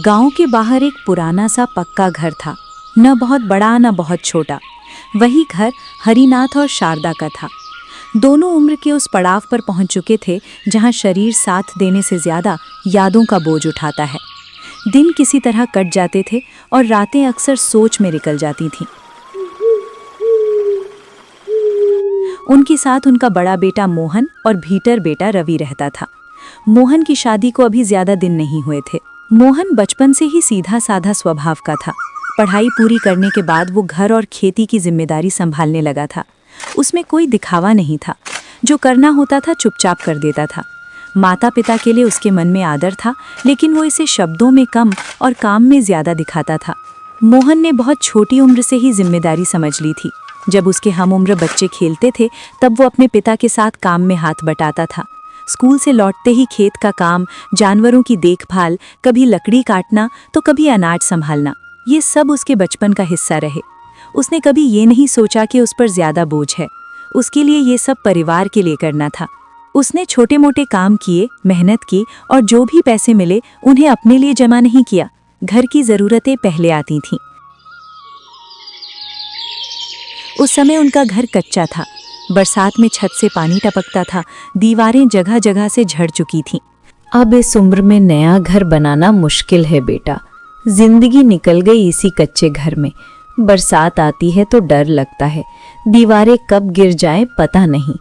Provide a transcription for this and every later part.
गांव के बाहर एक पुराना सा पक्का घर था। न बहुत बड़ा न बहुत छोटा। वही घर हरिनाथ और शारदा का था। दोनों उम्र के उस पड़ाव पर पहुंच चुके थे जहां शरीर साथ देने से ज्यादा यादों का बोझ उठाता है। दिन किसी तरह कट जाते थे और रातें अक्सर सोच में निकल जाती थीं। उनके साथ उनका बड़ा बेटा मोहन और भीतर बेटा रवि रहता था। मोहन की शादी को अभी ज्यादा दिन नहीं हुए थे। मोहन बचपन से ही सीधा साधा स्वभाव का था। पढ़ाई पूरी करने के बाद वो घर और खेती की जिम्मेदारी संभालने लगा था। उसमें कोई दिखावा नहीं था। जो करना होता था चुपचाप कर देता था। माता पिता के लिए उसके मन में आदर था, लेकिन वो इसे शब्दों में कम और काम में ज्यादा दिखाता था। मोहन ने बहुत छोटी उम्र से ही जिम्मेदारी समझ ली थी। जब उसके हम उम्र बच्चे खेलते थे तब वो अपने पिता के साथ काम में हाथ बटाता था। स्कूल से लौटते ही खेत का काम, जानवरों की देखभाल, कभी लकड़ी काटना तो कभी अनाज संभालना, ये सब उसके बचपन का हिस्सा रहे। उसने कभी ये नहीं सोचा कि उस पर ज्यादा बोझ है। उसके लिए ये सब परिवार के लिए करना था। उसने छोटे मोटे काम किए, मेहनत की और जो भी पैसे मिले उन्हें अपने लिए जमा नहीं किया। घर की जरूरतें पहले आती थीं। उस समय उनका घर कच्चा था। बरसात में छत से पानी टपकता था। दीवारें जगह जगह से झड़ चुकी थीं। अब इस उम्र में नया घर बनाना मुश्किल है बेटा। जिंदगी निकल गई इसी कच्चे घर में। बरसात आती है तो डर लगता है, दीवारें कब गिर जाएं पता नहीं।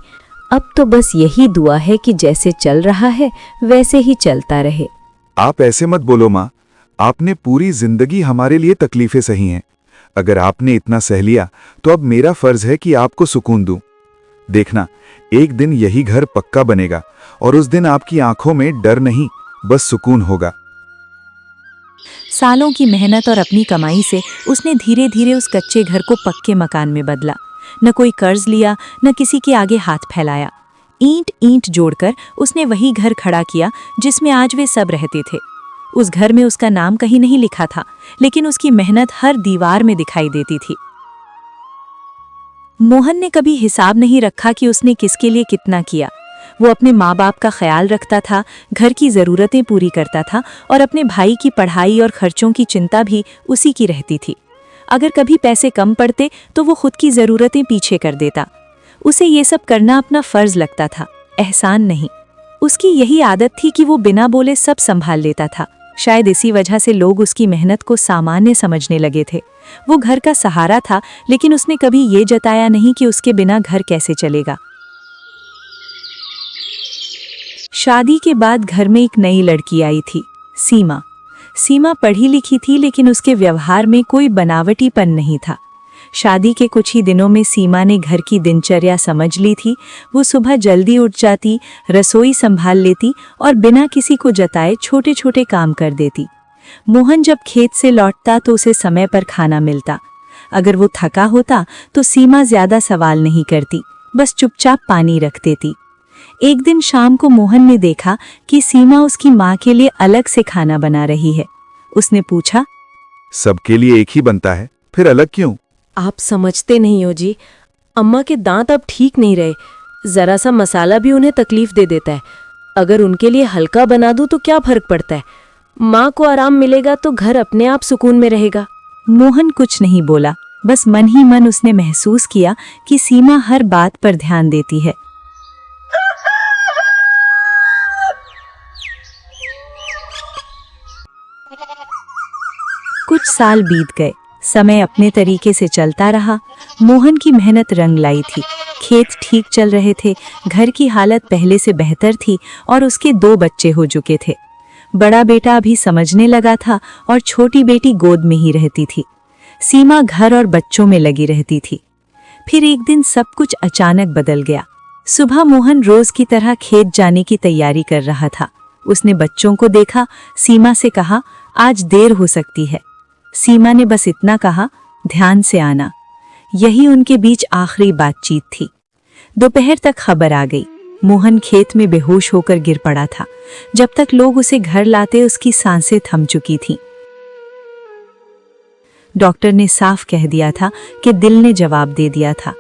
अब तो बस यही दुआ है कि जैसे चल रहा है वैसे ही चलता रहे। आप ऐसे मत बोलो माँ। आपने पूरी जिंदगी हमारे लिए तकलीफें सही हैं। अगर आपने इतना सह लिया तो अब मेरा फर्ज है कि आपको सुकून दूं। देखना, एक दिन यही घर पक्का बनेगा और उस दिन आपकी आंखों में डर नहीं, बस सुकून होगा। सालों की मेहनत और अपनी कमाई से उसने धीरे धीरे उस कच्चे घर को पक्के मकान में बदला। न कोई कर्ज लिया, न किसी के आगे हाथ फैलाया। ईंट ईंट जोड़कर उसने वही घर खड़ा किया जिसमें आज वे सब रहते थे। उस घर में उसका नाम कहीं नहीं लिखा था, लेकिन उसकी मेहनत हर दीवार में दिखाई देती थी। मोहन ने कभी हिसाब नहीं रखा कि उसने किसके लिए कितना किया। वो अपने माँ बाप का ख्याल रखता था, घर की ज़रूरतें पूरी करता था और अपने भाई की पढ़ाई और खर्चों की चिंता भी उसी की रहती थी। अगर कभी पैसे कम पड़ते तो वो खुद की ज़रूरतें पीछे कर देता। उसे ये सब करना अपना फ़र्ज लगता था, एहसान नहीं। उसकी यही आदत थी कि वो बिना बोले सब संभाल लेता था। शायद इसी वजह से लोग उसकी मेहनत को सामान्य समझने लगे थे। वो घर का सहारा था, लेकिन उसने कभी ये जताया नहीं कि उसके बिना घर कैसे चलेगा। शादी के बाद घर में एक नई लड़की आई थी, सीमा। सीमा पढ़ी लिखी थी, लेकिन उसके व्यवहार में कोई बनावटीपन नहीं था। शादी के कुछ ही दिनों में सीमा ने घर की दिनचर्या समझ ली थी। वो सुबह जल्दी उठ जाती, रसोई संभाल लेती और बिना किसी को जताए छोटे छोटे काम कर देती। मोहन जब खेत से लौटता तो उसे समय पर खाना मिलता। अगर वो थका होता तो सीमा ज्यादा सवाल नहीं करती, बस चुपचाप पानी रख देती। एक दिन शाम को मोहन ने देखा कि सीमा उसकी माँ के लिए अलग से खाना बना रही है। उसने पूछा, सबके लिए एक ही बनता है, फिर अलग क्यों? आप समझते नहीं हो जी, अम्मा के दांत अब ठीक नहीं रहे। जरा सा मसाला भी उन्हें तकलीफ दे देता है। अगर उनके लिए हल्का बना दूं तो क्या फर्क पड़ता है। माँ को आराम मिलेगा तो घर अपने आप सुकून में रहेगा। मोहन कुछ नहीं बोला, बस मन ही मन उसने महसूस किया कि सीमा हर बात पर ध्यान देती है। कुछ साल बीत गए। समय अपने तरीके से चलता रहा। मोहन की मेहनत रंग लाई थी। खेत ठीक चल रहे थे, घर की हालत पहले से बेहतर थी और उसके 2 बच्चे हो चुके थे। बड़ा बेटा अभी समझने लगा था और छोटी बेटी गोद में ही रहती थी। सीमा घर और बच्चों में लगी रहती थी। फिर एक दिन सब कुछ अचानक बदल गया। सुबह मोहन रोज की तरह खेत जाने की तैयारी कर रहा था। उसने बच्चों को देखा, सीमा से कहा, आज देर हो सकती है। सीमा ने बस इतना कहा, ध्यान से आना। यही उनके बीच आखिरी बातचीत थी। दोपहर तक खबर आ गई। मोहन खेत में बेहोश होकर गिर पड़ा था। जब तक लोग उसे घर लाते उसकी सांसें थम चुकी थीं। डॉक्टर ने साफ कह दिया था कि दिल ने जवाब दे दिया था।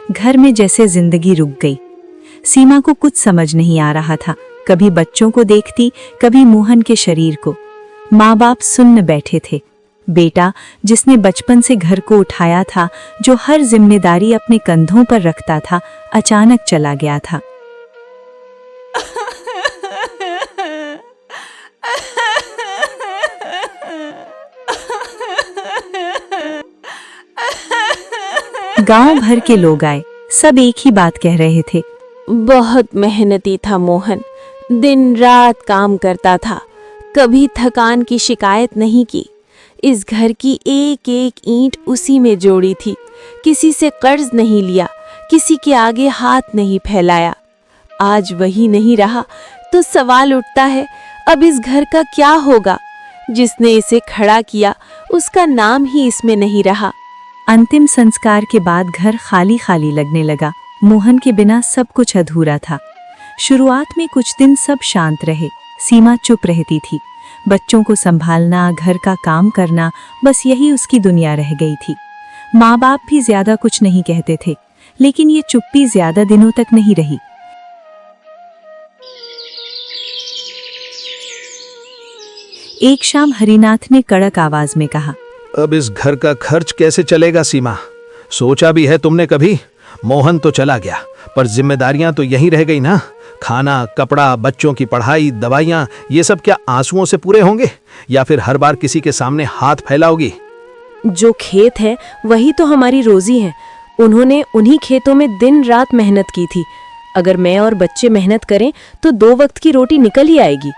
घर में जैसे जिंदगी रुक गई। सीमा को कुछ समझ नहीं आ रहा था, कभी बच्चों को देखती, कभी मोहन के शरीर को। माँ बाप सुन्न बैठे थे। बेटा जिसने बचपन से घर को उठाया था, जो हर जिम्मेदारी अपने कंधों पर रखता था, अचानक चला गया था। गांव भर के लोग आए, सब एक ही बात कह रहे थे। बहुत मेहनती था मोहन, दिन रात काम करता था, कभी थकान की शिकायत नहीं की। इस घर की एक एक ईंट उसी में जोड़ी थी, किसी से कर्ज नहीं लिया, किसी के आगे हाथ नहीं फैलाया। आज वही नहीं रहा तो सवाल उठता है, अब इस घर का क्या होगा? जिसने इसे खड़ा किया उसका नाम ही इसमें नहीं रहा। अंतिम संस्कार के बाद घर खाली खाली लगने लगा। मोहन के बिना सब कुछ अधूरा था। शुरुआत में कुछ दिन सब शांत रहे। सीमा चुप रहती थी। बच्चों को संभालना, घर का काम करना, बस यही उसकी दुनिया रह गई थी। माँ बाप भी ज्यादा कुछ नहीं कहते थे, लेकिन ये चुप्पी ज्यादा दिनों तक नहीं रही। एक शाम हरिनाथ ने कड़क आवाज में कहा, अब इस घर का खर्च कैसे चलेगा सीमा? सोचा भी है तुमने कभी? मोहन तो चला गया, पर जिम्मेदारियां तो यहीं रह गई ना। खाना, कपड़ा, बच्चों की पढ़ाई, दवाइयां, ये सब क्या आंसुओं से पूरे होंगे या फिर हर बार किसी के सामने हाथ फैलाओगी? जो खेत है वही तो हमारी रोजी है। उन्होंने उन्हीं खेतों में दिन रात मेहनत की थी। अगर मैं और बच्चे मेहनत करें तो 2 वक्त की रोटी निकल ही आएगी।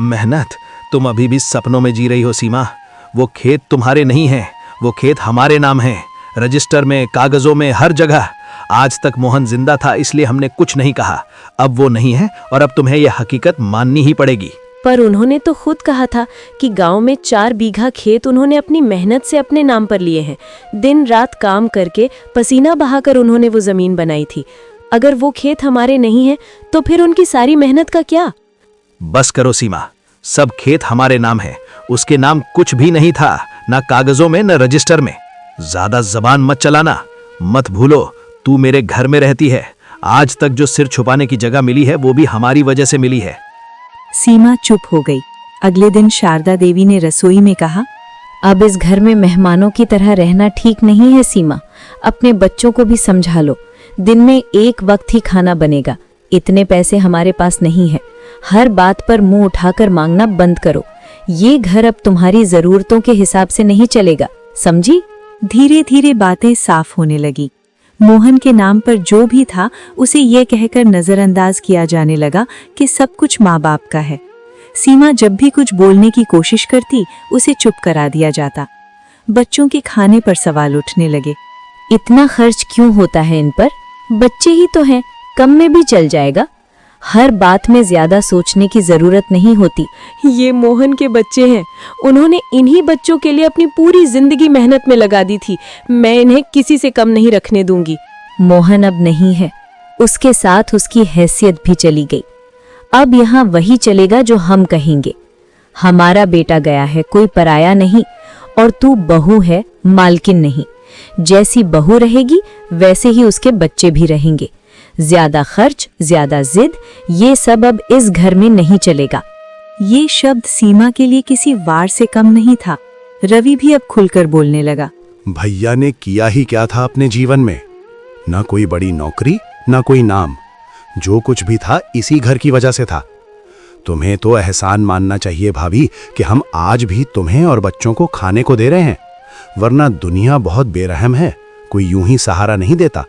मेहनत? तुम अभी भी सपनों में जी रही हो सीमा। वो खेत तुम्हारे नहीं है, वो खेत हमारे नाम है, रजिस्टर में, कागजों में, हर जगह। आज तक मोहन जिंदा था इसलिए हमने कुछ नहीं कहा। अब वो नहीं है और अब तुम्हें यह हकीकत माननी ही पड़ेगी। पर उन्होंने तो खुद कहा था कि गांव में 4 बीघा खेत उन्होंने अपनी मेहनत से अपने नाम पर लिए हैं। दिन रात काम करके, पसीना बहाकर उन्होंने वो जमीन बनाई थी। अगर वो खेत हमारे नहीं है तो फिर उनकी सारी मेहनत का क्या? बस करो सीमा, सब खेत हमारे नाम है। उसके नाम कुछ भी नहीं था, ना कागजों में, न रजिस्टर में। ज्यादा जबान मत चलाना। मत भूलो, तू मेरे घर में रहती है। आज तक जो सिर छुपाने की जगह मिली है वो भी हमारी वजह से मिली है। सीमा चुप हो गई। अगले दिन शारदा देवी ने रसोई में कहा, अब इस घर में मेहमानों की तरह रहना ठीक नहीं है सीमा। अपने बच्चों को भी समझा लो। दिन में 1 वक्त ही खाना बनेगा। इतने पैसे हमारे पास नहीं है। हर बात पर मुंह उठाकर मांगना बंद करो। ये घर अब तुम्हारी जरूरतों के हिसाब से नहीं चलेगा, समझी? धीरे धीरे बातें साफ होने लगी। मोहन के नाम पर जो भी था उसे ये कहकर नजरअंदाज किया जाने लगा कि सब कुछ माँ बाप का है। सीमा जब भी कुछ बोलने की कोशिश करती, उसे चुप करा दिया जाता। बच्चों के खाने पर सवाल उठने लगे। इतना खर्च क्यों होता है इन पर? बच्चे ही तो हैं, कम में भी चल जाएगा। हर बात में ज्यादा सोचने की जरूरत नहीं होती। ये मोहन के बच्चे हैं। उन्होंने इन्हीं बच्चों के लिए अपनी पूरी जिंदगी मेहनत में लगा दी थी। मैं इन्हें किसी से कम नहीं रखने दूंगी। मोहन अब नहीं है, उसके साथ उसकी हैसियत भी चली गई। अब यहाँ वही चलेगा जो हम कहेंगे। हमारा बेटा गया है, कोई पराया नहीं। और तू बहू है, मालकिन नहीं। जैसी बहू रहेगी वैसे ही उसके बच्चे भी रहेंगे। ज्यादा खर्च, ज्यादा जिद, ये सब अब इस घर में नहीं चलेगा। ये शब्द सीमा के लिए किसी वार से कम नहीं था। रवि भी अब खुलकर बोलने लगा। भैया ने किया ही क्या था अपने जीवन में? ना कोई बड़ी नौकरी, ना कोई नाम। जो कुछ भी था इसी घर की वजह से था। तुम्हें तो एहसान मानना चाहिए भाभी कि हम आज भी तुम्हें और बच्चों को खाने को दे रहे हैं, वरना दुनिया बहुत बेरहम है, कोई यूं ही सहारा नहीं देता।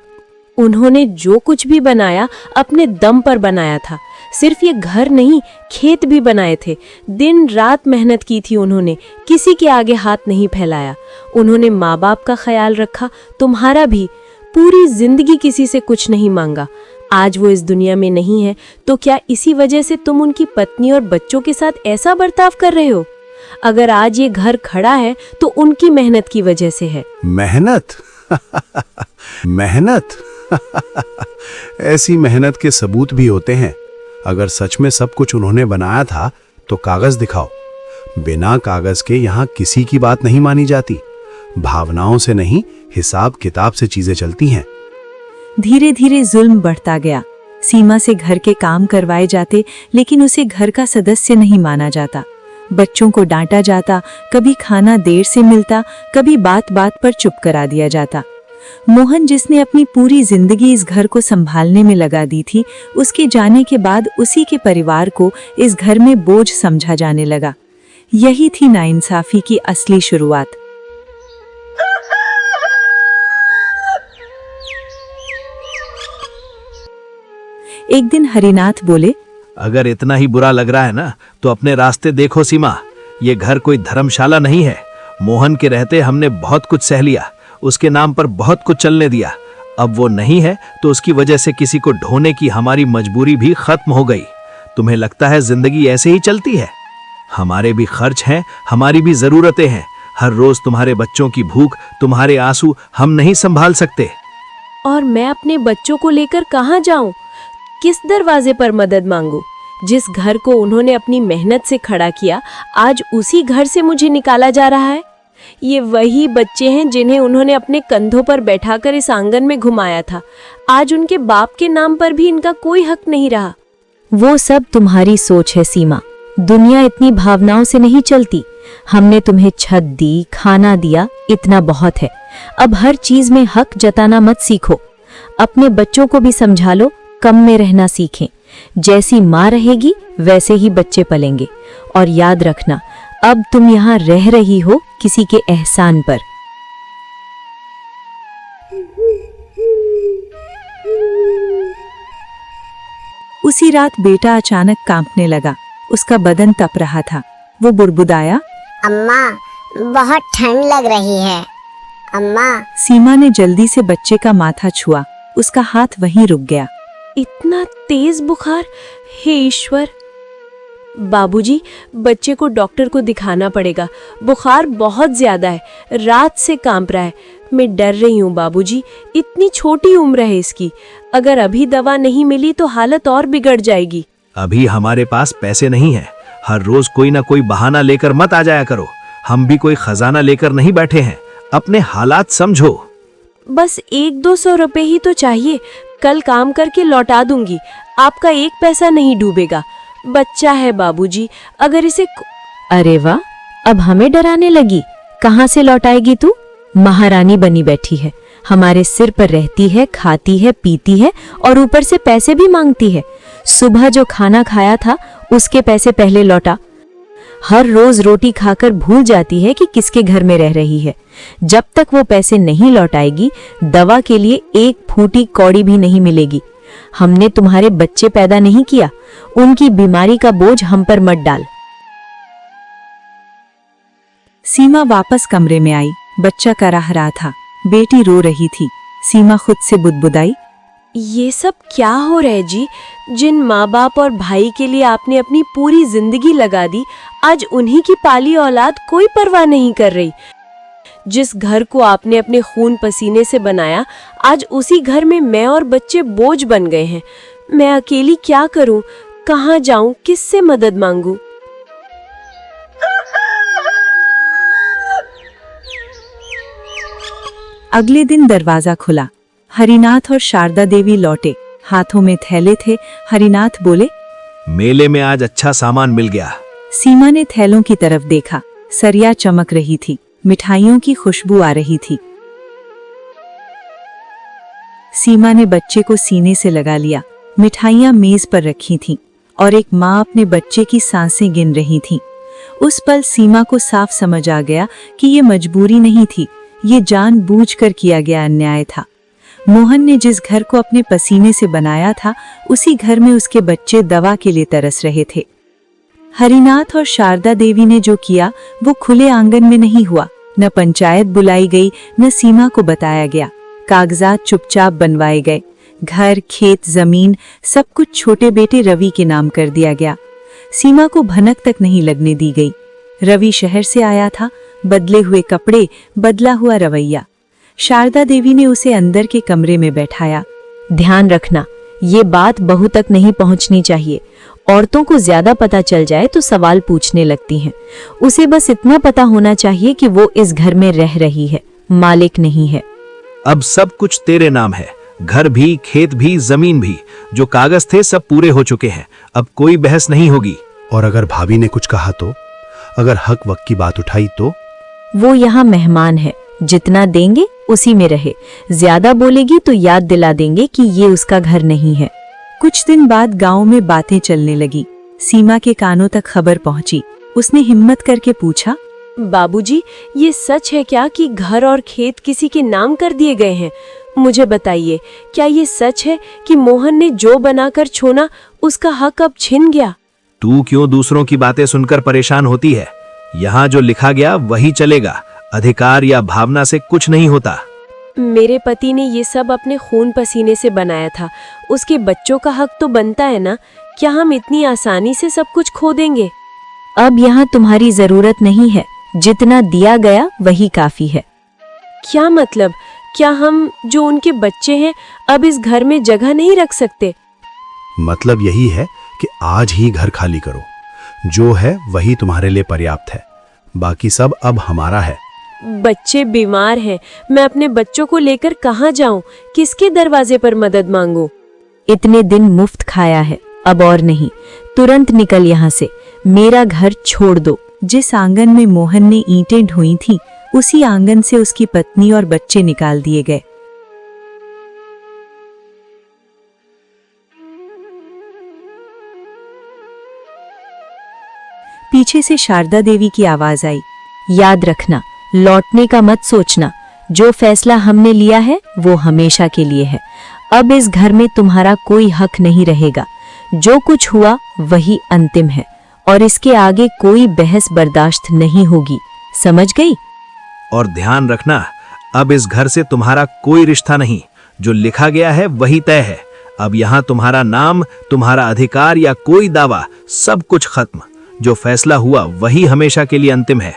उन्होंने जो कुछ भी बनाया अपने दम पर बनाया था। सिर्फ ये घर नहीं, खेत भी बनाए थे। दिन रात मेहनत की थी उन्होंने, किसी के आगे हाथ नहीं फैलाया। उन्होंने माँ बाप का ख्याल रखा, तुम्हारा भी। पूरी जिंदगी किसी से कुछ नहीं मांगा। आज वो इस दुनिया में नहीं है तो क्या इसी वजह से तुम उनकी पत्नी और बच्चों के साथ ऐसा बर्ताव कर रहे हो? अगर आज ये घर खड़ा है तो उनकी मेहनत की वजह से है। मेहनत? मेहनत? ऐसी मेहनत के सबूत भी होते हैं। अगर सच में सब कुछ उन्होंने बनाया था तो कागज दिखाओ। बिना कागज के यहाँ किसी की बात नहीं मानी जाती। भावनाओं से नहीं, हिसाब किताब से चीजें चलती हैं। धीरे धीरे जुल्म बढ़ता गया। सीमा से घर के काम करवाए जाते, लेकिन उसे घर का सदस्य नहीं माना जाता। बच्चों को डांटा जाता, कभी खाना देर से मिलता, कभी बात बात पर चुप करा दिया जाता। मोहन, जिसने अपनी पूरी जिंदगी इस घर को संभालने में लगा दी थी, उसके जाने के बाद उसी के परिवार को इस घर में बोझ समझा जाने लगा। यही थी नाइंसाफी की असली शुरुआत। एक दिन हरिनाथ बोले, अगर इतना ही बुरा लग रहा है ना, तो अपने रास्ते देखो सीमा। ये घर कोई धर्मशाला नहीं है। मोहन के रहते हमने बहुत कुछ सह लिया, उसके नाम पर बहुत कुछ चलने दिया। अब वो नहीं है तो उसकी वजह से किसी को ढोने की हमारी मजबूरी भी खत्म हो गई। तुम्हें लगता है जिंदगी ऐसे ही चलती है? हमारे भी खर्च हैं, हमारी भी जरूरतें हैं। हर रोज तुम्हारे बच्चों की भूख, तुम्हारे आंसू हम नहीं संभाल सकते। और मैं अपने बच्चों को लेकर कहाँ जाऊं? किस दरवाजे पर मदद मांगू? जिस घर को उन्होंने अपनी मेहनत से खड़ा किया, आज उसी घर से मुझे निकाला जा रहा है। ये वही बच्चे हैं जिन्हें उन्होंने अपने कंधों पर बैठाकर इस आंगन में घुमाया था। आज उनके बाप के नाम पर भी इनका कोई हक नहीं रहा। वो सब तुम्हारी सोच है सीमा। दुनिया इतनी भावनाओं से नहीं चलती। हमने तुम्हें छत दी, खाना दिया, इतना बहुत है। अब हर चीज में हक जताना मत सीखो। अपने बच्चों को भी समझा लो, कम में रहना सीखें। जैसी माँ रहेगी वैसे ही बच्चे पलेंगे। और याद रखना, अब तुम यहाँ रह रही हो किसी के एहसान पर। उसी रात बेटा अचानक कांपने लगा। उसका बदन तप रहा था। वो बुड़बुड़ाया, अम्मा, बहुत ठंड लग रही है। अम्मा। सीमा ने जल्दी से बच्चे का माथा छुआ। उसका हाथ वहीं रुक गया। इतना तेज बुखार! हे ईश्वर! बाबूजी, बच्चे को डॉक्टर को दिखाना पड़ेगा। बुखार बहुत ज्यादा है, रात से कांप रहा है। मैं डर रही हूँ बाबूजी, इतनी छोटी उम्र है इसकी। अगर अभी दवा नहीं मिली तो हालत और बिगड़ जाएगी। अभी हमारे पास पैसे नहीं है। हर रोज कोई ना कोई बहाना लेकर मत आ जाया करो। हम भी कोई खजाना लेकर नहीं बैठे हैं। अपने हालात समझो। बस 100-200 रुपए ही तो चाहिए। कल काम करके लौटा दूंगी। आपका एक पैसा नहीं डूबेगा। बच्चा है बाबूजी, अगर इसे। अरे वाह, अब हमें डराने लगी। कहाँ से लौटाएगी तू? महारानी बनी बैठी है, हमारे सिर पर रहती है, खाती है, पीती है और ऊपर से पैसे भी मांगती है। सुबह जो खाना खाया था उसके पैसे पहले लौटा। हर रोज रोटी खाकर भूल जाती है कि किसके घर में रह रही है। जब तक वो पैसे नहीं लौटाएगी, दवा के लिए एक फूटी कौड़ी भी नहीं मिलेगी। हमने तुम्हारे बच्चे पैदा नहीं किया, उनकी बीमारी का बोझ हम पर मत डाल। सीमा वापस कमरे में आई। बच्चा कराह रहा था, बेटी रो रही थी। सीमा खुद से बुदबुदाई, ये सब क्या हो रहा है जी? जिन माँ बाप और भाई के लिए आपने अपनी पूरी जिंदगी लगा दी, आज उन्हीं की पाली औलाद कोई परवाह नहीं कर रही। जिस घर को आपने अपने खून पसीने से बनाया, आज उसी घर में मैं और बच्चे बोझ बन गए हैं। मैं अकेली क्या करूं? कहाँ जाऊं? किससे मदद मांगूं? अगले दिन दरवाजा खुला। हरिनाथ और शारदा देवी लौटे। हाथों में थैले थे। हरिनाथ बोले, मेले में आज अच्छा सामान मिल गया। सीमा ने थैलों की तरफ देखा। सरिया चमक रही थी, मिठाइयों की खुशबू आ रही थी। सीमा ने बच्चे को सीने से लगा लिया। मिठाइयां मेज पर रखी थीं और एक माँ अपने बच्चे की सांसें गिन रही थी। उस पल सीमा को साफ समझ आ गया कि ये मजबूरी नहीं थी, ये जानबूझकर किया गया अन्याय था। मोहन ने जिस घर को अपने पसीने से बनाया था, उसी घर में उसके बच्चे दवा के लिए तरस रहे थे। हरिनाथ और शारदा देवी ने जो किया वो खुले आंगन में नहीं हुआ। न पंचायत बुलाई गई, न सीमा को बताया गया। कागजात चुपचाप बनवाए गए। घर, खेत, जमीन सब कुछ छोटे बेटे रवि के नाम कर दिया गया। सीमा को भनक तक नहीं लगने दी गई। रवि शहर से आया था, बदले हुए कपड़े, बदला हुआ रवैया। शारदा देवी ने उसे अंदर के कमरे में बैठाया। ध्यान रखना, ये बात बहू तक नहीं पहुंचनी चाहिए। औरतों को ज्यादा पता चल जाए तो सवाल पूछने लगती हैं। उसे बस इतना पता होना चाहिए कि वो इस घर में रह रही है, मालिक नहीं है। अब सब कुछ तेरे नाम है, घर भी, खेत भी, जमीन भी। जो कागज थे सब पूरे हो चुके हैं, अब कोई बहस नहीं होगी। और अगर भाभी ने कुछ कहा तो, अगर हक वक की बात उठाई तो? वो यहाँ मेहमान है, जितना देंगे उसी में रहे। ज्यादा बोलेगी तो याद दिला देंगे कि ये उसका घर नहीं है। कुछ दिन बाद गांव में बातें चलने लगी। सीमा के कानों तक खबर पहुंची। उसने हिम्मत करके पूछा, बाबूजी, ये सच है क्या कि घर और खेत किसी के नाम कर दिए गए हैं? मुझे बताइए, क्या ये सच है कि मोहन ने जो बनाकर छोड़ा उसका हक अब छिन गया? तू क्यों दूसरों की बातें सुनकर परेशान होती है? यहाँ जो लिखा गया वही चलेगा। अधिकार या भावना से कुछ नहीं होता। मेरे पति ने ये सब अपने खून पसीने से बनाया था। उसके बच्चों का हक तो बनता है ना। क्या हम इतनी आसानी से सब कुछ खो देंगे? अब यहाँ तुम्हारी जरूरत नहीं है, जितना दिया गया वही काफी है। क्या मतलब? क्या हम जो उनके बच्चे हैं अब इस घर में जगह नहीं रख सकते? मतलब यही है कि आज ही घर खाली करो। जो है वही तुम्हारे लिए पर्याप्त है, बाकी सब अब हमारा है। बच्चे बीमार हैं, मैं अपने बच्चों को लेकर कहाँ जाऊं? किसके दरवाजे पर मदद मांगूं? इतने दिन मुफ्त खाया है, अब और नहीं। तुरंत निकल यहाँ से, मेरा घर छोड़ दो। जिस आंगन में मोहन ने ईंटें ढोई थीं, उसी आंगन से उसकी पत्नी और बच्चे निकाल दिए गए। पीछे से शारदा देवी की आवाज आई, याद रखना, लौटने का मत सोचना। जो फैसला हमने लिया है वो हमेशा के लिए है। अब इस घर में तुम्हारा कोई हक नहीं रहेगा। जो कुछ हुआ वही अंतिम है और इसके आगे कोई बहस बर्दाश्त नहीं होगी, समझ गई? और ध्यान रखना, अब इस घर से तुम्हारा कोई रिश्ता नहीं। जो लिखा गया है वही तय है। अब यहाँ तुम्हारा नाम, तुम्हारा अधिकार या कोई दावा, सब कुछ खत्म। जो फैसला हुआ वही हमेशा के लिए अंतिम है।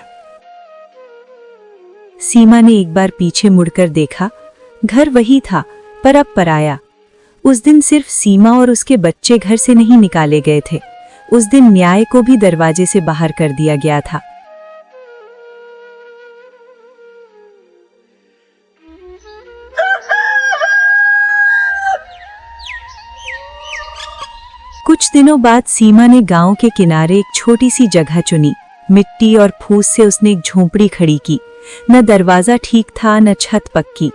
सीमा ने एक बार पीछे मुड़कर देखा। घर वही था, पर अब पराया। उस दिन सिर्फ सीमा और उसके बच्चे घर से नहीं निकाले गए थे, उस दिन न्याय को भी दरवाजे से बाहर कर दिया गया था। कुछ दिनों बाद सीमा ने गांव के किनारे एक छोटी सी जगह चुनी। मिट्टी और फूस से उसने एक झोंपड़ी खड़ी की। न दरवाजा ठीक था, न छत पक्की।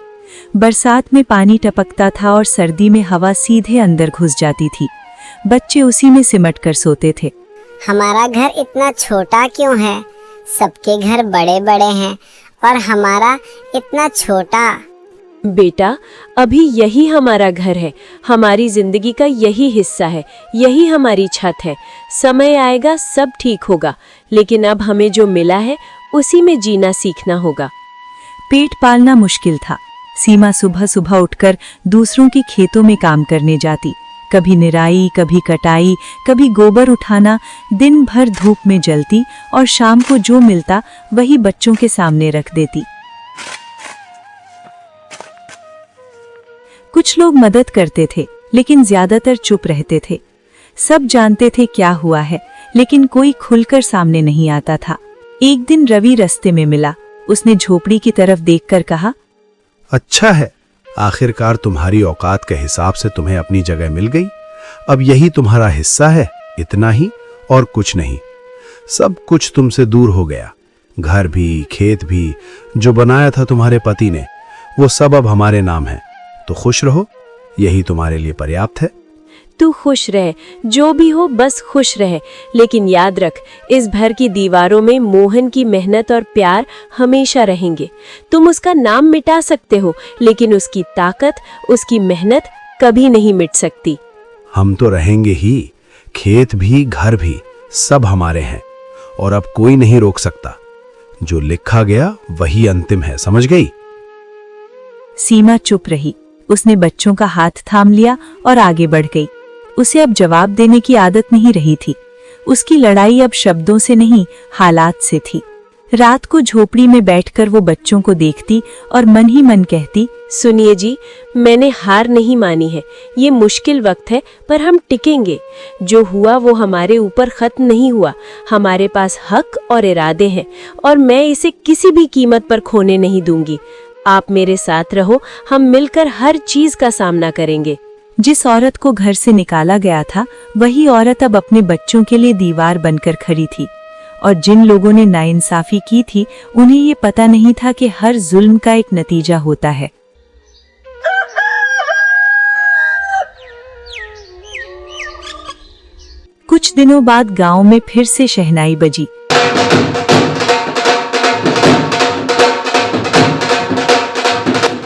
बरसात में पानी टपकता था और सर्दी में हवा सीधे अंदर घुस जाती थी। बच्चे उसी में सिमट कर सोते थे। हमारा घर इतना छोटा क्यों है? सबके घर बड़े बड़े हैं और हमारा इतना छोटा। बेटा, अभी यही हमारा घर है, हमारी जिंदगी का यही हिस्सा है, यही हमारी छत है। समय आएगा सब ठीक होगा, लेकिन अब हमें जो मिला है उसी में जीना सीखना होगा। पेट पालना मुश्किल था। सीमा सुबह सुबह उठकर दूसरों के खेतों में काम करने जाती। कभी निराई, कभी कटाई, कभी गोबर उठाना। दिन भर धूप में जलती और शाम को जो मिलता वही बच्चों के सामने रख देती। कुछ लोग मदद करते थे, लेकिन ज्यादातर चुप रहते थे। सब जानते थे क्या हुआ है, लेकिन कोई खुलकर सामने नहीं आता था। एक दिन रवि रास्ते में मिला। उसने झोपड़ी की तरफ देखकर कहा, अच्छा है, आखिरकार तुम्हारी औकात के हिसाब से तुम्हें अपनी जगह मिल गई। अब यही तुम्हारा हिस्सा है, इतना ही और कुछ नहीं। सब कुछ तुमसे दूर हो गया। घर भी, खेत भी, जो बनाया था तुम्हारे पति ने, वो सब अब हमारे नाम है। तो खुश रहो, यही तुम्हारे लिए पर्याप्त है। तू खुश रह, जो भी हो बस खुश रह। लेकिन याद रख, इस घर की दीवारों में मोहन की मेहनत और प्यार हमेशा रहेंगे। तुम उसका नाम मिटा सकते हो, लेकिन उसकी ताकत, उसकी मेहनत कभी नहीं मिट सकती। हम तो रहेंगे ही, खेत भी, घर भी, सब हमारे हैं और अब कोई नहीं रोक सकता। जो लिखा गया वही अंतिम है, समझ गई? सीमा चुप रही। उसने बच्चों का हाथ थाम लिया और आगे बढ़ गई। उसे अब जवाब देने की आदत नहीं रही थी। उसकी लड़ाई अब शब्दों से नहीं, हालात से थी। रात को झोपड़ी में बैठकर वो बच्चों को देखती और मन ही मन कहती, सुनिए जी, मैंने हार नहीं मानी है। ये मुश्किल वक्त है, पर हम टिकेंगे। जो हुआ वो हमारे ऊपर खत्म नहीं हुआ। हमारे पास हक और इरादे हैं और मैं इसे किसी भी कीमत पर खोने नहीं दूंगी। आप मेरे साथ रहो, हम मिलकर हर चीज का सामना करेंगे। जिस औरत को घर से निकाला गया था वही औरत अब अपने बच्चों के लिए दीवार बनकर खड़ी थी, और जिन लोगों ने नाइंसाफी की थी उन्हें ये पता नहीं था कि हर जुल्म का एक नतीजा होता है। कुछ दिनों बाद गांव में फिर से शहनाई बजी।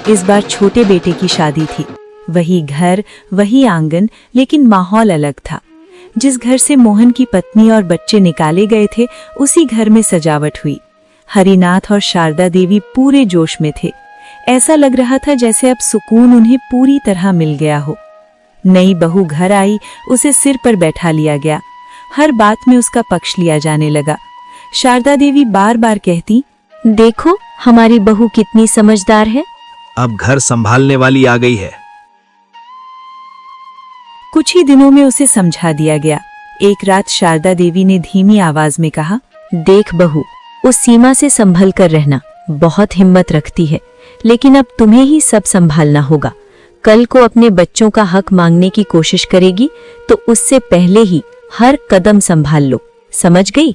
इस बार छोटे बेटे की शादी थी। वही घर, वही आंगन, लेकिन माहौल अलग था। जिस घर से मोहन की पत्नी और बच्चे निकाले गए थे उसी घर में सजावट हुई। हरिनाथ और शारदा देवी पूरे जोश में थे। ऐसा लग रहा था जैसे अब सुकून उन्हें पूरी तरह मिल गया हो। नई बहू घर आई, उसे सिर पर बैठा लिया गया। हर बात में उसका पक्ष लिया जाने लगा। शारदा देवी बार बार कहती, देखो हमारी बहू कितनी समझदार है। अब घर संभालने वाली आ गई है। कुछ ही दिनों में उसे समझा दिया गया। एक रात शारदा देवी ने धीमी आवाज में कहा, देख बहू, उस सीमा से संभल कर रहना। बहुत हिम्मत रखती है, लेकिन अब तुम्हें ही सब संभालना होगा। कल को अपने बच्चों का हक मांगने की कोशिश करेगी तो उससे पहले ही हर कदम संभाल लो, समझ गई?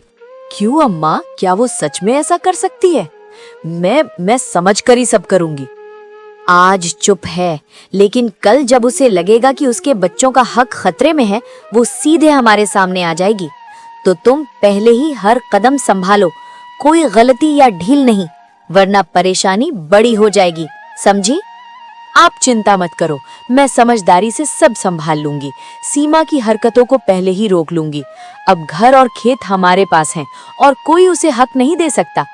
क्यों अम्मा, क्या वो सच में ऐसा कर सकती है? मैं समझ कर ही सब करूंगी। आज चुप है, लेकिन कल जब उसे लगेगा कि उसके बच्चों का हक खतरे में है, वो सीधे हमारे सामने आ जाएगी। तो तुम पहले ही हर कदम संभालो, कोई गलती या ढील नहीं, वरना परेशानी बड़ी हो जाएगी, समझी? आप चिंता मत करो, मैं समझदारी से सब संभाल लूंगी। सीमा की हरकतों को पहले ही रोक लूंगी। अब घर और खेत हमारे पास हैं और कोई उसे हक नहीं दे सकता।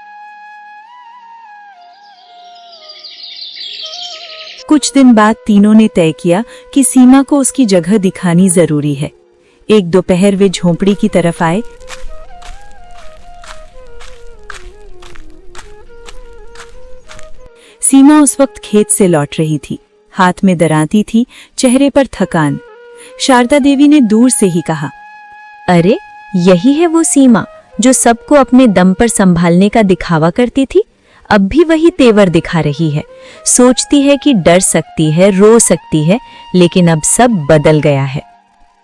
कुछ दिन बाद तीनों ने तय किया कि सीमा को उसकी जगह दिखानी जरूरी है। एक दोपहर वे झोंपड़ी की तरफ आए। सीमा उस वक्त खेत से लौट रही थी। हाथ में दरांती थी, चेहरे पर थकान। शारदा देवी ने दूर से ही कहा, अरे यही है वो सीमा जो सबको अपने दम पर संभालने का दिखावा करती थी। अब भी वही तेवर दिखा रही है। सोचती है कि डर सकती है, रो सकती है, लेकिन अब सब बदल गया है।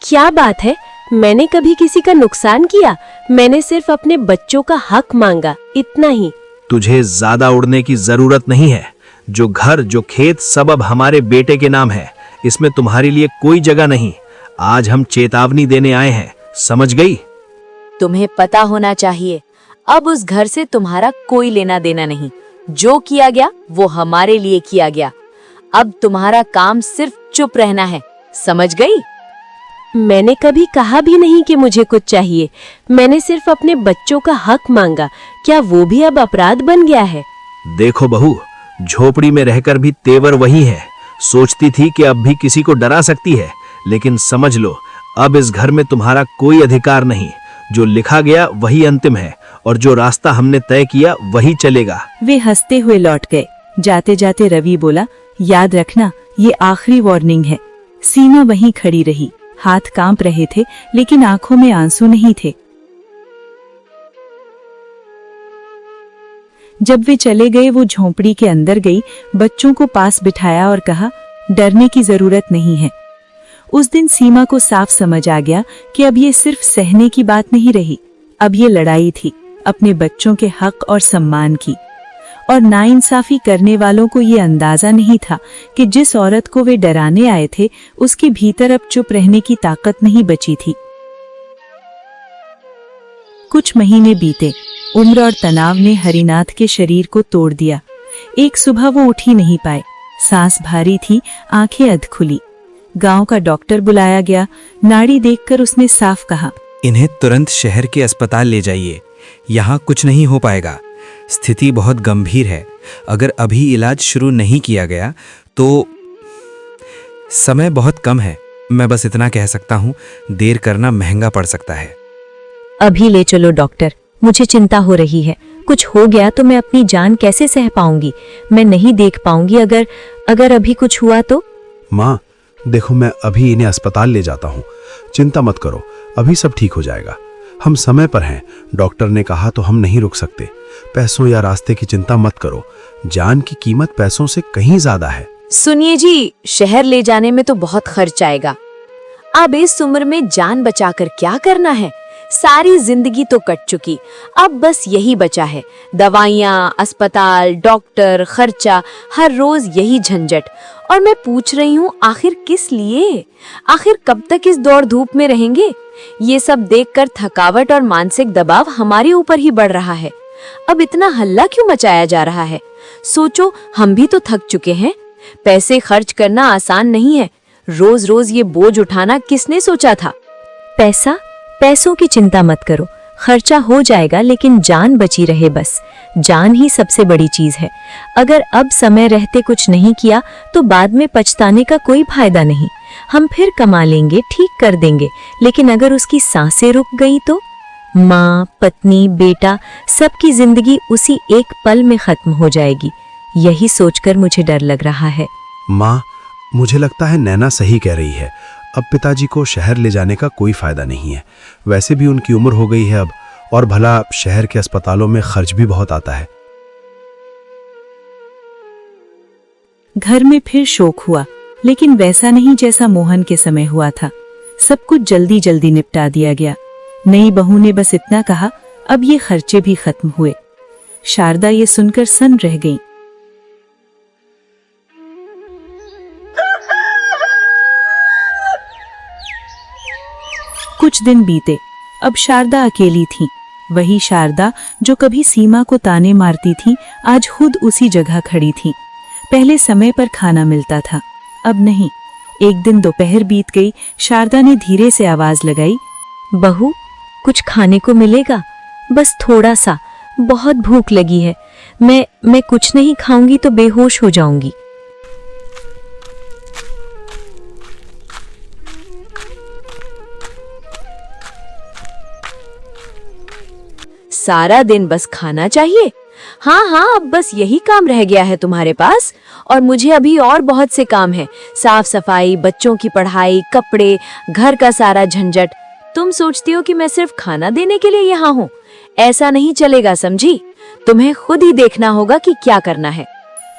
क्या बात है, मैंने कभी किसी का नुकसान किया? मैंने सिर्फ अपने बच्चों का हक मांगा, इतना ही। तुझे ज्यादा उड़ने की जरूरत नहीं है। जो घर, जो खेत, सब अब हमारे बेटे के नाम है। इसमें तुम्हारे लिए कोई जगह नहीं। आज हम चेतावनी देने आए हैं, समझ गई? तुम्हें पता होना चाहिए, अब उस घर से तुम्हारा कोई लेना देना नहीं। जो किया गया वो हमारे लिए किया गया। अब तुम्हारा काम सिर्फ चुप रहना है, समझ गई? मैंने कभी कहा भी नहीं कि मुझे कुछ चाहिए। मैंने सिर्फ अपने बच्चों का हक मांगा। क्या वो भी अब अपराध बन गया है? देखो बहू, झोपड़ी में रहकर भी तेवर वही है। सोचती थी कि अब भी किसी को डरा सकती है, लेकिन समझ लो, अब इस घर में तुम्हारा कोई अधिकार नहीं। जो लिखा गया वही अंतिम है, और जो रास्ता हमने तय किया वही चलेगा। वे हंसते हुए लौट गए। जाते जाते रवि बोला, याद रखना, ये आखिरी वार्निंग है। सीमा वहीं खड़ी रही। हाथ कांप रहे थे, लेकिन आंखों में आंसू नहीं थे। जब वे चले गए, वो झोंपड़ी के अंदर गई, बच्चों को पास बिठाया और कहा, डरने की जरूरत नहीं है। उस दिन सीमा को साफ समझ आ गया कि अब ये सिर्फ सहने की बात नहीं रही, अब ये लड़ाई थी अपने बच्चों के हक और सम्मान की। और नाइंसाफी करने वालों को ये अंदाजा नहीं था कि जिस औरत को वे डराने आए थे उसके भीतर अब चुप रहने की ताकत नहीं बची थी। कुछ महीने बीते। उम्र और तनाव ने हरिनाथ के शरीर को तोड़ दिया। एक सुबह वो उठ ही नहीं पाए। सांस भारी थी, आंखें अधखुली। गांव का डॉक्टर बुलाया गया। नाड़ी देखकर उसने साफ कहा, इन्हें तुरंत शहर के अस्पताल ले जाइए, यहाँ कुछ नहीं हो पाएगा। स्थिति बहुत गंभीर है। अगर अभी इलाज शुरू नहीं किया गया तो समय बहुत कम है। मैं बस इतना कह सकता हूँ, देर करना महंगा पड़ सकता है। अभी ले चलो डॉक्टर, मुझे चिंता हो रही है। कुछ हो गया तो मैं अपनी जान कैसे सह पाऊंगी? मैं नहीं देख पाऊंगी अगर अभी कुछ हुआ तो। माँ देखो, मैं अभी इन्हें अस्पताल ले जाता हूँ, चिंता मत करो, अभी सब ठीक हो जाएगा। हम समय पर हैं, डॉक्टर ने कहा तो हम नहीं रुक सकते। पैसों या रास्ते की चिंता मत करो। जान की कीमत पैसों से कहीं ज्यादा है। सुनिए जी, शहर ले जाने में तो बहुत खर्च आएगा। अब इस उम्र में जान बचाकर क्या करना है? सारी जिंदगी तो कट चुकी, अब बस यही बचा है। दवाइयाँ, अस्पताल, डॉक्टर, खर्चा, हर रोज यही झंझट। और मैं पूछ रही हूँ, आखिर किस लिए? आखिर कब तक इस दौड़ धूप में रहेंगे? ये सब देखकर थकावट और मानसिक दबाव हमारे ऊपर ही बढ़ रहा है। अब इतना हल्ला क्यों मचाया जा रहा है? सोचो, हम भी तो थक चुके हैं। पैसे खर्च करना आसान नहीं है। रोज रोज ये बोझ उठाना किसने सोचा था? पैसों की चिंता मत करो, खर्चा हो जाएगा, लेकिन जान बची रहे बस। जान ही सबसे बड़ी चीज है। अगर अब समय रहते कुछ नहीं किया तो बाद में पछताने का कोई फायदा नहीं। हम फिर कमा लेंगे, ठीक कर देंगे, लेकिन अगर उसकी सांसें रुक गई तो माँ, पत्नी, बेटा, सबकी जिंदगी उसी एक पल में खत्म हो जाएगी। यही सोचकर मुझे डर लग रहा है। माँ, मुझे लगता है नैना सही कह रही है। अब पिताजी को शहर ले जाने का कोई फायदा नहीं है। वैसे भी उनकी उम्र हो गई है अब, और भला शहर के अस्पतालों में खर्च भी बहुत आता है। घर में फिर शोक हुआ, लेकिन वैसा नहीं जैसा मोहन के समय हुआ था। सब कुछ जल्दी जल्दी निपटा दिया गया। नई बहू ने बस इतना कहा, अब ये खर्चे भी खत्म हुए। शारदा ये सुनकर सन्न रह गई। कुछ दिन बीते। अब शारदा अकेली थी। वही शारदा जो कभी सीमा को ताने मारती थी, आज खुद उसी जगह खड़ी थी। पहले समय पर खाना मिलता था, अब नहीं। एक दिन दोपहर बीत गई। शारदा ने धीरे से आवाज लगाई, बहू, कुछ खाने को मिलेगा? बस थोड़ा सा, बहुत भूख लगी है। मैं कुछ नहीं खाऊंगी तो बेहोश हो जाऊंगी। सारा दिन बस खाना चाहिए? हाँ, अब बस यही काम रह गया है तुम्हारे पास। और मुझे अभी और बहुत से काम है। साफ सफाई, बच्चों की पढ़ाई, कपड़े, घर का सारा झंझट। तुम सोचती हो कि मैं सिर्फ खाना देने के लिए यहाँ हूँ? ऐसा नहीं चलेगा, समझी? तुम्हें खुद ही देखना होगा कि क्या करना है।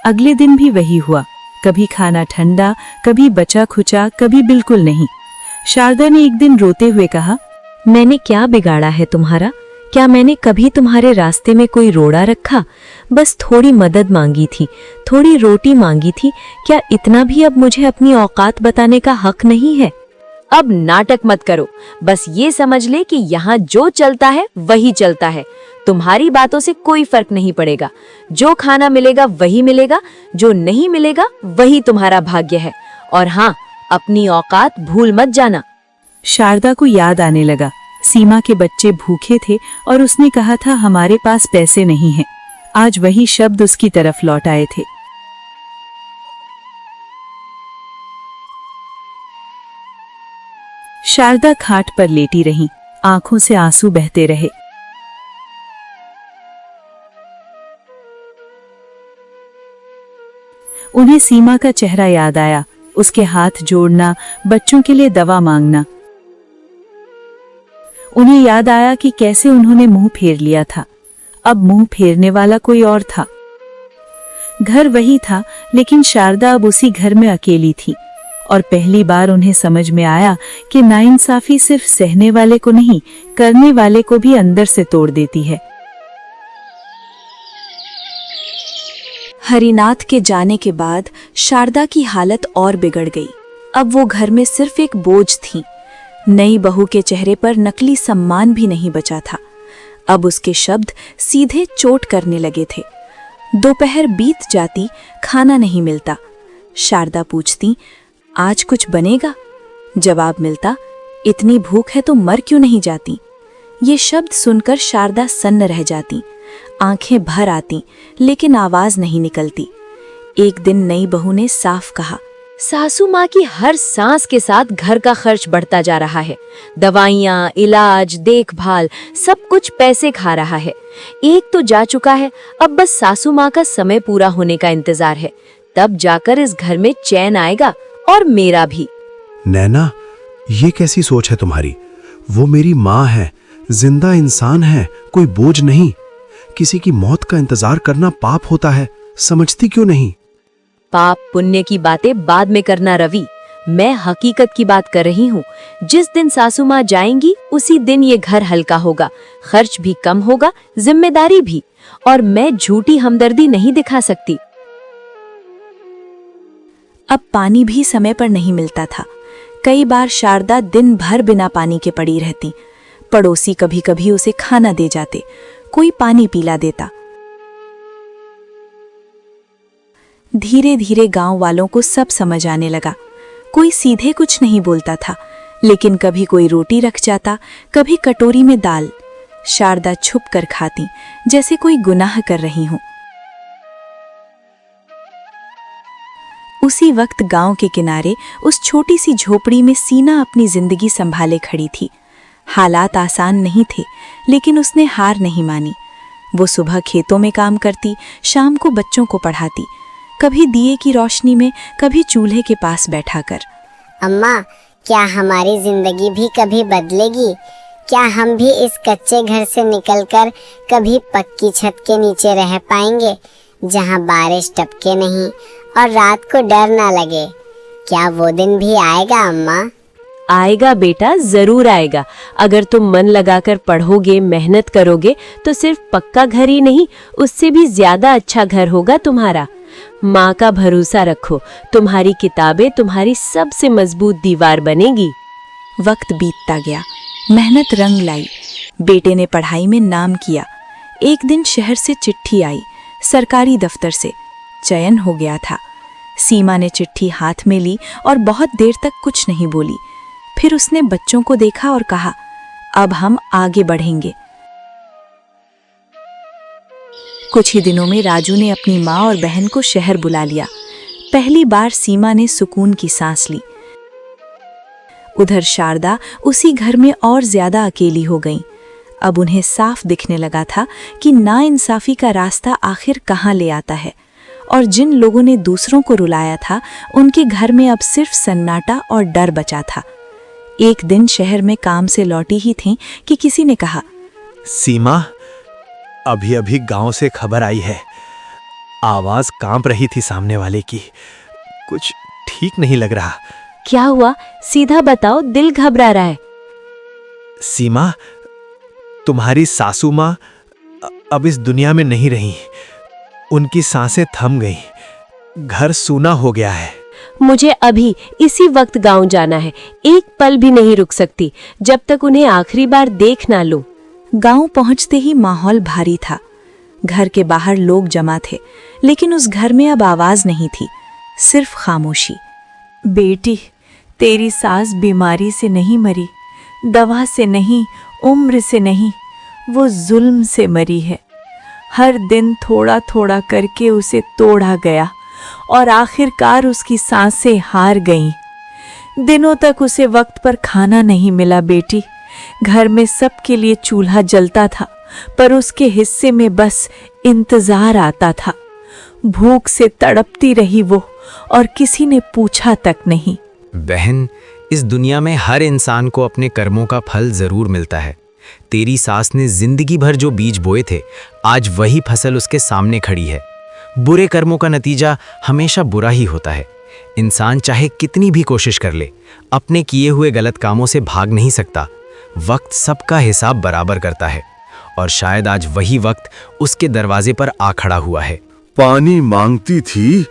अगले दिन भी वही हुआ। कभी खाना ठंडा, कभी बचा खुचा, कभी बिल्कुल नहीं। शारदा ने एक दिन रोते हुए कहा, मैंने क्या बिगाड़ा है तुम्हारा? क्या मैंने कभी तुम्हारे रास्ते में कोई रोड़ा रखा? बस थोड़ी मदद मांगी थी, थोड़ी रोटी मांगी थी। क्या इतना भी अब मुझे अपनी औकात बताने का हक नहीं है? अब नाटक मत करो। बस ये समझ ले कि यहाँ जो चलता है वही चलता है। तुम्हारी बातों से कोई फर्क नहीं पड़ेगा। जो खाना मिलेगा वही मिलेगा, जो नहीं मिलेगा वही तुम्हारा भाग्य है। और हाँ, अपनी औकात भूल मत जाना। शारदा को याद आने लगा, सीमा के बच्चे भूखे थे और उसने कहा था हमारे पास पैसे नहीं हैं। आज वही शब्द उसकी तरफ लौट आए थे। शारदा खाट पर लेटी रही, आंखों से आंसू बहते रहे। उन्हें सीमा का चेहरा याद आया, उसके हाथ जोड़ना, बच्चों के लिए दवा मांगना। उन्हें याद आया कि कैसे उन्होंने मुंह फेर लिया था। अब मुंह फेरने वाला कोई और था। घर वही था, लेकिन शारदा अब उसी घर में अकेली थी। और पहली बार उन्हें समझ में आया कि नाइंसाफी सिर्फ सहने वाले को नहीं, करने वाले को भी अंदर से तोड़ देती है। हरिनाथ के जाने के बाद शारदा की हालत और बिगड़ गई। अब वो घर में सिर्फ एक बोझ थी। नई बहू के चेहरे पर नकली सम्मान भी नहीं बचा था। अब उसके शब्द सीधे चोट करने लगे थे। दोपहर बीत जाती, खाना नहीं मिलता। शारदा पूछती, आज कुछ बनेगा? जवाब मिलता, इतनी भूख है तो मर क्यों नहीं जाती? ये शब्द सुनकर शारदा सन्न रह जाती, आंखें भर आती, लेकिन आवाज नहीं निकलती। एक दिन नई बहू ने साफ कहा, सासू माँ की हर सांस के साथ घर का खर्च बढ़ता जा रहा है। दवाइयाँ, इलाज, देखभाल, सब कुछ पैसे खा रहा है। एक तो जा चुका है, अब बस सासू माँ का समय पूरा होने का इंतजार है। तब जाकर इस घर में चैन आएगा, और मेरा भी। नैना, ये कैसी सोच है तुम्हारी? वो मेरी माँ है, जिंदा इंसान है, कोई बोझ नहीं। किसी की मौत का इंतजार करना पाप होता है, समझती क्यों नहीं? पाप पुण्य की बातें बाद में करना रवि, मैं हकीकत की बात कर रही हूँ। जिस दिन सासू माँ जाएंगी उसी दिन ये घर हल्का होगा, खर्च भी कम होगा, जिम्मेदारी भी। और मैं झूठी हमदर्दी नहीं दिखा सकती। अब पानी भी समय पर नहीं मिलता था। कई बार शारदा दिन भर बिना पानी के पड़ी रहती। पड़ोसी कभी कभी उसे खाना दे जाते, कोई पानी पिला देता। धीरे धीरे गांव वालों को सब समझ आने लगा। कोई सीधे कुछ नहीं बोलता था, लेकिन कभी कोई रोटी रख जाता, कभी कटोरी में दाल। शारदा छुप कर खाती, जैसे कोई गुनाह कर रही हूं। उसी वक्त गांव के किनारे उस छोटी सी झोपड़ी में सीना अपनी जिंदगी संभाले खड़ी थी। हालात आसान नहीं थे, लेकिन उसने हार नहीं मानी। वो सुबह खेतों में काम करती, शाम को बच्चों को पढ़ाती, कभी दिए की रोशनी में, कभी चूल्हे के पास बैठाकर। अम्मा, क्या हमारी जिंदगी भी कभी बदलेगी? क्या हम भी इस कच्चे घर से निकलकर कभी पक्की छत के नीचे रह पाएंगे, जहां बारिश टपके नहीं और रात को डर ना लगे? क्या वो दिन भी आएगा अम्मा? आएगा बेटा, जरूर आएगा। अगर तुम मन लगाकर पढ़ोगे, मेहनत करोगे तो सिर्फ पक्का घर ही नहीं, उससे भी ज्यादा अच्छा घर होगा तुम्हारा। माँ का भरोसा रखो, तुम्हारी किताबें तुम्हारी सबसे मजबूत दीवार बनेगी। वक्त बीतता गया, मेहनत रंग लाई। बेटे ने पढ़ाई में नाम किया। एक दिन शहर से चिट्ठी आई, सरकारी दफ्तर से। चयन हो गया था। सीमा ने चिट्ठी हाथ में ली और बहुत देर तक कुछ नहीं बोली। फिर उसने बच्चों को देखा और कहा, अब हम आगे बढ़ेंगे। कुछ ही दिनों में राजू ने अपनी माँ और बहन को शहर बुला लिया। पहली बार सीमा ने सुकून की सांस ली। उधर शारदा उसी घर में और ज्यादा अकेली हो गई। अब उन्हें साफ दिखने लगा था कि नाइंसाफी का रास्ता आखिर कहाँ ले आता है, और जिन लोगों ने दूसरों को रुलाया था, उनके घर में अब सिर्फ सन्नाटा और डर बचा था। एक दिन शहर में काम से लौटी ही थीं कि किसी ने कहा, सीमा, अभी अभी गांव से खबर आई है। आवाज कांप रही थी सामने वाले की। कुछ ठीक नहीं लग रहा। क्या हुआ? सीधा बताओ, दिल घबरा रहा है। सीमा, तुम्हारी सासू माँ अब इस दुनिया में नहीं रही। उनकी सांसें थम गईं। घर सूना हो गया है। मुझे अभी इसी वक्त गांव जाना है। एक पल भी नहीं रुक सकती जब तक उन्हें आखिरी बार देख ना लूं। गांव पहुंचते ही माहौल भारी था। घर के बाहर लोग जमा थे, लेकिन उस घर में अब आवाज नहीं थी, सिर्फ खामोशी। बेटी, तेरी सास बीमारी से नहीं मरी, दवा से नहीं, उम्र से नहीं, वो जुल्म से मरी है। हर दिन थोड़ा थोड़ा करके उसे तोड़ा गया और आखिरकार उसकी सांसें हार गईं। दिनों तक उसे वक्त पर खाना नहीं मिला बेटी। घर में सबके लिए चूल्हा जलता था, पर उसके हिस्से में बस इंतजार आता था। भूख से तड़पती रही वो, और किसी ने पूछा तक नहीं। बहन, इस दुनिया में हर इंसान को अपने कर्मों का फल जरूर मिलता है। तेरी सास ने जिंदगी भर जो बीज बोए थे, आज वही फसल उसके सामने खड़ी है। बुरे कर्मों का नतीजा हमेशा बुरा ही होता है। इंसान चाहे कितनी भी कोशिश कर ले, अपने किए हुए गलत कामों से भाग नहीं सकता। वक्त सबका हिसाब बराबर करता है, और शायद आज वही वक्त उसके दरवाजे पर आ खड़ा हुआ है। पानी मांगती थी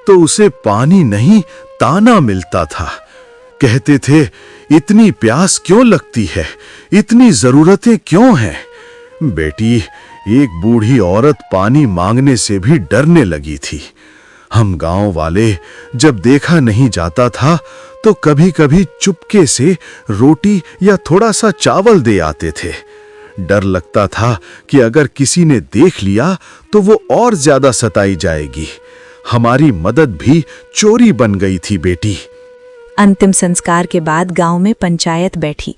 तो उसे पानी नहीं, ताना मिलता था। कहते थे, इतनी प्यास क्यों लगती है, इतनी जरूरतें क्यों हैं? बेटी, एक बूढ़ी औरत पानी मांगने से भी डरने लगी थी। हम गांव वाले जब देखा नहीं जाता था तो कभी कभी चुपके से रोटी या थोड़ा सा चावल दे आते थे। डर लगता था कि अगर किसी ने देख लिया तो वो और ज्यादा सताई जाएगी। हमारी मदद भी चोरी बन गई थी बेटी। अंतिम संस्कार के बाद गांव में पंचायत बैठी।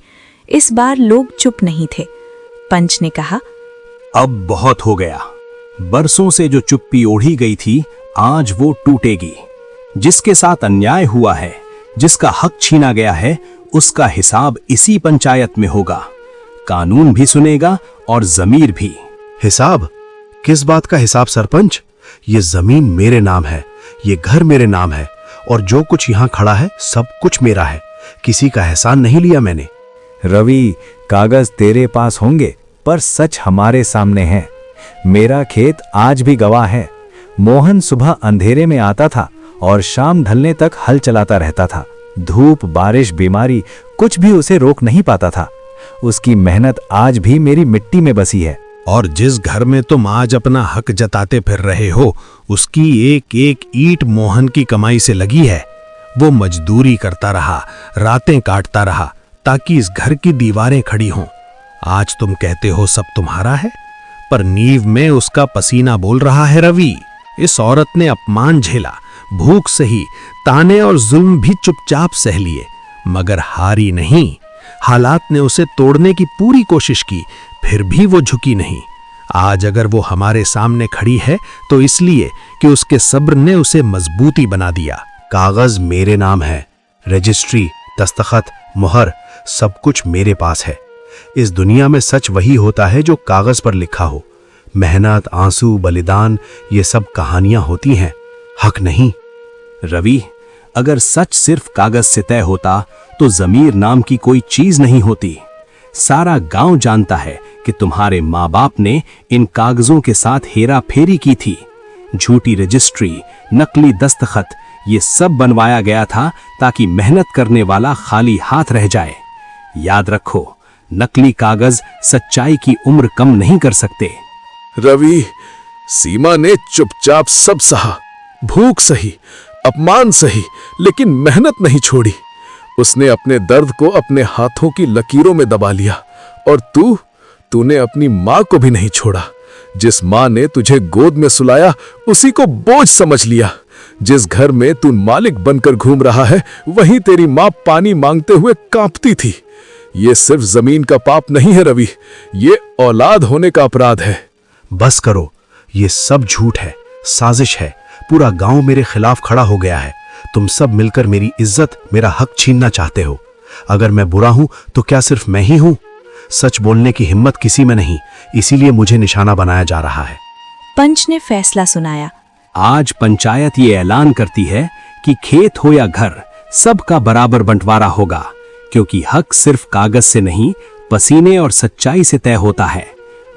इस बार लोग चुप नहीं थे। पंच ने कहा, अब बहुत हो गया। बरसों से जो चुप्पी ओढ़ी गई थी, आज वो टूटेगी। जिसके साथ अन्याय हुआ है, जिसका हक छीना गया है, उसका हिसाब इसी पंचायत में होगा। कानून भी सुनेगा और जमीर भी। हिसाब? किस बात का हिसाब सरपंच? ये जमीन मेरे नाम है, ये घर मेरे नाम है, और जो कुछ यहाँ खड़ा है सब कुछ मेरा है। किसी का एहसान नहीं लिया मैंने। रवि, कागज तेरे पास होंगे पर सच हमारे सामने है। मेरा खेत आज भी गवाह है। मोहन सुबह अंधेरे में आता था और शाम ढलने तक हल चलाता रहता था। धूप, बारिश, बीमारी कुछ भी उसे रोक नहीं पाता था। उसकी मेहनत आज भी मेरी मिट्टी में बसी है। और जिस घर में तुम आज अपना हक जताते फिर रहे हो, उसकी एक एक ईंट मोहन की कमाई से लगी है। वो मजदूरी करता रहा, रातें काटता रहा, ताकि इस घर की दीवारें खड़ी हों। आज तुम कहते हो सब तुम्हारा है, पर नींव में उसका पसीना बोल रहा है। रवि, इस औरत ने अपमान झेला, भूख सही, ताने और जुल्म भी चुपचाप सह लिए, मगर हारी नहीं। हालात ने उसे तोड़ने की पूरी कोशिश की, फिर भी वो झुकी नहीं। आज अगर वो हमारे सामने खड़ी है तो इसलिए कि उसके सब्र ने उसे मजबूती बना दिया। कागज मेरे नाम है, रजिस्ट्री, दस्तखत, मुहर, सब कुछ मेरे पास है। इस दुनिया में सच वही होता है जो कागज पर लिखा हो। मेहनत, आंसू, बलिदान, ये सब कहानियां होती हैं, हक नहीं। रवि, अगर सच सिर्फ कागज से तय होता तो जमीर नाम की कोई चीज नहीं होती। सारा गांव जानता है कि तुम्हारे माँ बाप ने इन कागजों के साथ हेरा फेरी की थी। झूठी रजिस्ट्री, नकली दस्तखत, ये सब बनवाया गया था ताकि मेहनत करने वाला खाली हाथ रह जाए। याद रखो, नकली कागज सच्चाई की उम्र कम नहीं कर सकते। रवि, सीमा ने चुपचाप सब सहा, भूख सही, अपमान सही, लेकिन मेहनत नहीं छोड़ी। उसने अपने दर्द को अपने हाथों की लकीरों में दबा लिया। और तूने अपनी माँ को भी नहीं छोड़ा। जिस माँ ने तुझे गोद में सुलाया उसी को बोझ समझ लिया। जिस घर में तू मालिक बनकर घूम रहा है वहीं तेरी माँ पानी मांगते हुए कांपती थी। ये सिर्फ जमीन का पाप नहीं है रवि, ये औलाद होने का अपराध है। बस करो, ये सब झूठ है, साजिश है। पूरा गांव मेरे खिलाफ खड़ा हो गया है। तुम सब मिलकर मेरी इज्जत, मेरा हक छीनना चाहते हो। अगर मैं बुरा हूं तो क्या सिर्फ मैं ही हूं? सच बोलने की हिम्मत किसी में नहीं, इसीलिए मुझे निशाना बनाया जा रहा है। पंच ने फैसला सुनाया। आज पंचायत ये ऐलान करती है कि खेत हो या घर, सबका बराबर बंटवारा होगा, क्योंकि हक सिर्फ कागज से नहीं, पसीने और सच्चाई से तय होता है।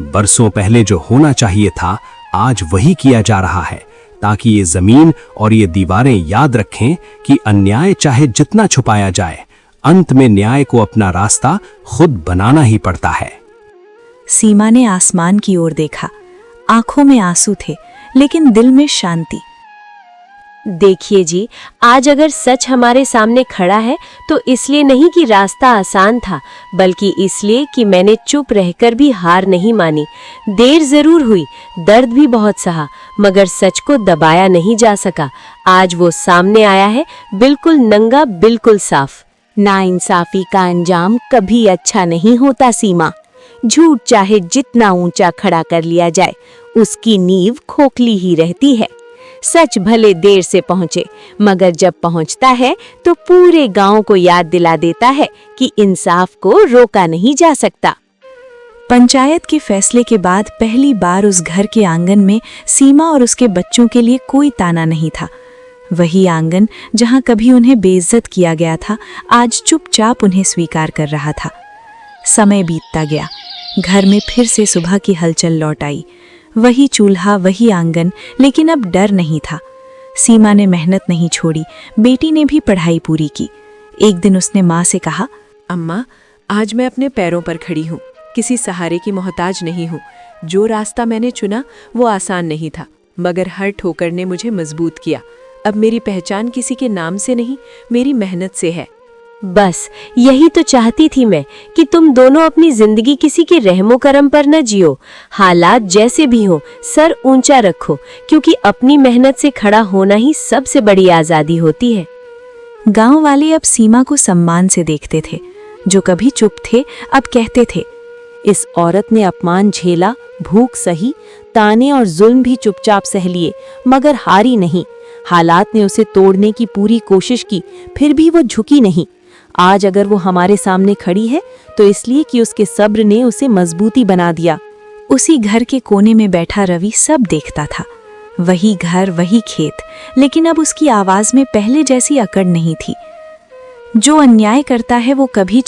बरसों पहले जो होना चाहिए था, आज वही किया जा रहा है, ताकि ये जमीन और ये दीवारें याद रखें कि अन्याय चाहे जितना छुपाया जाए, अंत में न्याय को अपना रास्ता खुद बनाना ही पड़ता है। सीमा ने आसमान की ओर देखा। आंखों में आंसू थे, लेकिन दिल में शांति। देखिए जी, आज अगर सच हमारे सामने खड़ा है तो इसलिए नहीं कि रास्ता आसान था, बल्कि इसलिए कि मैंने चुप रहकर भी हार नहीं मानी। देर जरूर हुई, दर्द भी बहुत सहा, मगर सच को दबाया नहीं जा सका। आज वो सामने आया है, बिल्कुल नंगा, बिल्कुल साफ। नाइंसाफी का अंजाम कभी अच्छा नहीं होता सीमा। झूठ चाहे जितना ऊंचा खड़ा कर लिया जाए, उसकी नींव खोखली ही रहती है। सच भले देर से पहुंचे, मगर जब पहुंचता है तो पूरे गांव को याद दिला देता है कि इंसाफ को रोका नहीं जा सकता। पंचायत के फैसले के बाद पहली बार उस घर के आंगन में सीमा और उसके बच्चों के लिए कोई ताना नहीं था। वही आंगन जहां कभी उन्हें बेइज्जत किया गया था, आज चुपचाप उन्हें स्वीकार कर रहा था। समय बीतता गया, घर में फिर से सुबह की हलचल लौट आई। वही चूल्हा, वही आंगन, लेकिन अब डर नहीं था। सीमा ने मेहनत नहीं छोड़ी, बेटी ने भी पढ़ाई पूरी की। एक दिन उसने माँ से कहा, अम्मा, आज मैं अपने पैरों पर खड़ी हूँ, किसी सहारे की मोहताज नहीं हूँ। जो रास्ता मैंने चुना वो आसान नहीं था, मगर हर ठोकर ने मुझे मजबूत किया। अब मेरी पहचान किसी के नाम से नहीं, मेरी मेहनत से है। बस यही तो चाहती थी मैं, कि तुम दोनों अपनी जिंदगी किसी के रहमो करम पर न जियो। हालात जैसे भी हो, सर ऊंचा रखो, क्योंकि अपनी मेहनत से खड़ा होना ही सबसे बड़ी आजादी होती है। गांव वाले अब सीमा को सम्मान से देखते थे। जो कभी चुप थे, अब कहते थे, इस औरत ने अपमान झेला, भूख सही, ताने और जुल्म भी चुपचाप सह लिए, मगर हारी नहीं। हालात ने उसे तोड़ने की पूरी कोशिश की, फिर भी वो झुकी नहीं। आज अगर वो हमारे सामने खड़ी है तो इसलिए कि उसके सब्र ने उसे मजबूती बना दिया। उसी घर के कोने में बैठा रवि सब देखता था। वही घर, वही खेत, लेकिन अब उसकी आवाज में पहले जैसी अकड़ नहीं थी। जो अन्याय करता है वो कभी